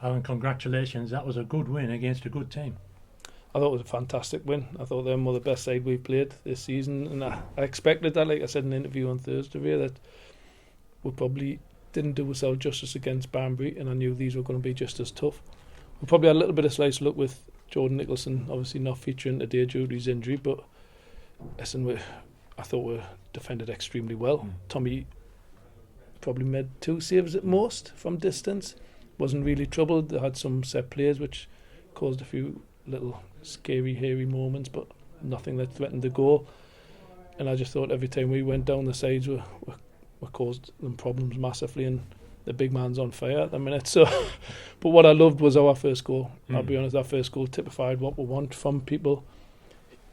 Alan, congratulations. That was a good win against a good team. I thought it was a fantastic win. I thought they were the best side we've played this season, and I expected that, like I said in an interview on Thursday, that we probably didn't do ourselves justice against Banbury, and I knew these were going to be just as tough. We probably had a little bit of slice luck with Jordan Nicholson obviously not featuring today due to his injury, but listen, I thought we defended extremely well. Tommy probably made 2 saves at most from distance. Wasn't really troubled. They had some set plays which caused a few little scary, hairy moments, but nothing that threatened the goal. And I just thought every time we went down the sides, we caused them problems massively, and the big man's on fire at the minute. So, but what I loved was our first goal. I'll be honest, our first goal typified what we want from people.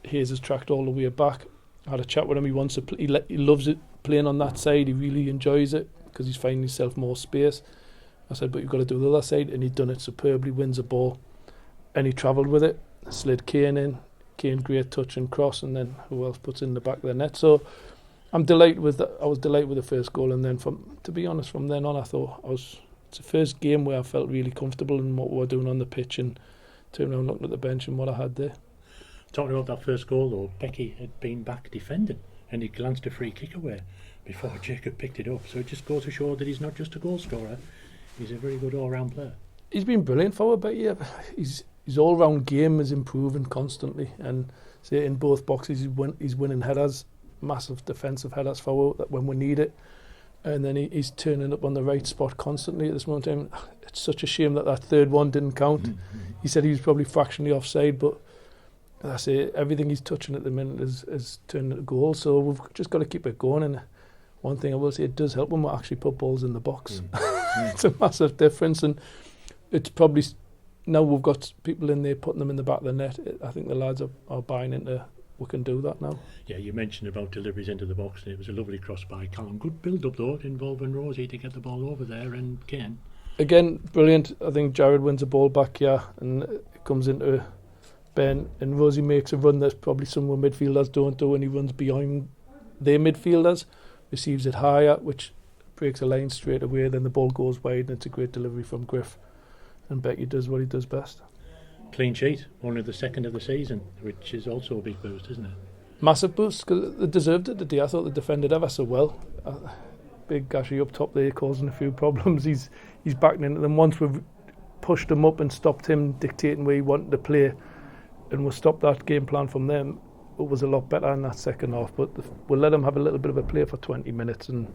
Hayes has tracked all the way back. I had a chat with him. He wants to he loves it playing on that side. He really enjoys it because he's finding himself more space. I said, but you've got to do the other side, and he'd done it superbly. Wins a ball, and he travelled with it. Slid Kane in. Kane great touch and cross, and then who else puts in the back of the net? So I'm delighted with that. I was delighted with the first goal, and then to be honest, from then on, I thought it's the first game where I felt really comfortable in what we were doing on the pitch, and turned around looking at the bench and what I had there. Talking about that first goal though, Becky had been back defending and he glanced a free kick away before Jacob picked it up. So it just goes to show that he's not just a goal scorer, he's a very good all-round player. He's been brilliant for Becky. His all-round game is improving constantly, and say in both boxes he's winning headers, massive defensive headers for when we need it, and then he's turning up on the right spot constantly at this moment in time. It's such a shame that third one didn't count. He said he was probably fractionally offside, but as I say, everything he's touching at the minute is turning into goals, so we've just got to keep it going. And one thing I will say, it does help when we actually put balls in the box. It's a massive difference, and it's probably now we've got people in there putting them in the back of the net. I think the lads are buying into we can do that now. Yeah, you mentioned about deliveries into the box, and it was a lovely cross by Callum. Good build-up though, involving Rosie to get the ball over there, and Kane. Again, brilliant. I think Jared wins the ball back here, and it comes into Ben, and Rosie makes a run that probably some of the midfielders don't do, and he runs behind their midfielders, receives it higher, which breaks a line straight away. Then the ball goes wide, and it's a great delivery from Griff, and Becky does what he does best. Clean sheet, only the second of the season, which is also a big boost, isn't it? Massive boost, because they deserved it today. I thought they defended ever so well. Big Gashy up top there causing a few problems. He's backing into them. Once we've pushed him up and stopped him dictating where he wanted to play, and we'll stop that game plan from them, it was a lot better in that second half. But we'll let him have a little bit of a play for 20 minutes, and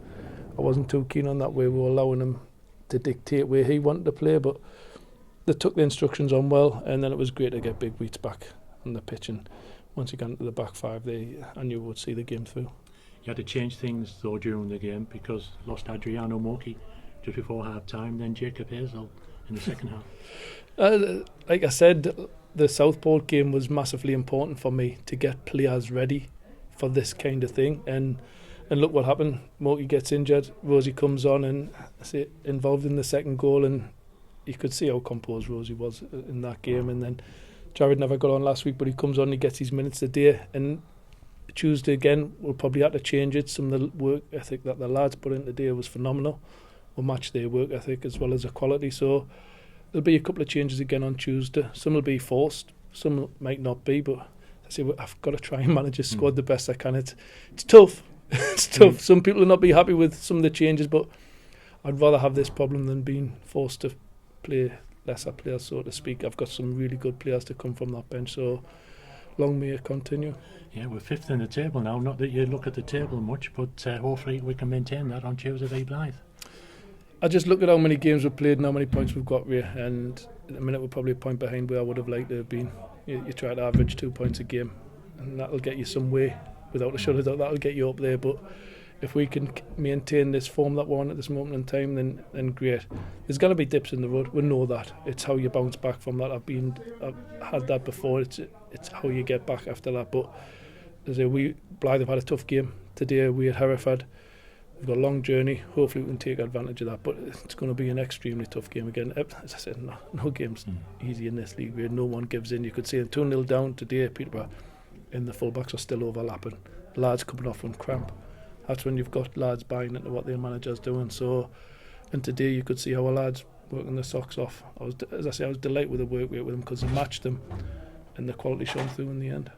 I wasn't too keen on that way. We were allowing him to dictate where he wanted to play, but they took the instructions on well, and then it was great to get Big Wheats back on the pitch, and once he got into the back five, I knew we would see the game through. You had to change things though during the game, because lost Adriano Moki just before half time, then Jacob Hazel in the second half. Like I said, the Southport game was massively important for me to get players ready for this kind of thing, and look what happened. Moki gets injured, Rosie comes on and involved in the second goal, and you could see how composed Rosie was in that game. And then Jared never got on last week, but he comes on, he gets his minutes a day, and Tuesday again we'll probably have to change it. Some of the work ethic that the lads put in today was phenomenal. We'll match their work ethic as well as the quality, so there'll be a couple of changes again on Tuesday. Some will be forced, some might not be, but I say I've got to try and manage a squad the best I can. It's tough. It's tough. Some people will not be happy with some of the changes, but I'd rather have this problem than being forced to play lesser players, so to speak. I've got some really good players to come from that bench, so long may it continue. Yeah, we're fifth in the table now. Not that you look at the table much, but hopefully we can maintain that on Tuesday v Blythe. I just look at how many games we've played and how many points we've got here, and at the minute we're probably a point behind where I would have liked to have been. You try to average 2 points a game, and that'll get you some way. Without a shadow of doubt, that'll get you up there. But if we can maintain this form that we're on at this moment in time, then great. There's going to be dips in the road. We know that. It's how you bounce back from that. I've had that before. It's how you get back after that. But as Blythe have had a tough game today. We had Hereford. We've got a long journey. Hopefully we can take advantage of that. But it's going to be an extremely tough game again. As I said, no game's easy in this league. Where no one gives in. You could see 2-0 down today, Peterborough, and the fullbacks are still overlapping. Lads coming off from cramp. That's when you've got lads buying into what their manager's doing. So, and today you could see how our lads working their socks off. As I say, I was delighted with the work rate with them because they matched them, and the quality shone through in the end.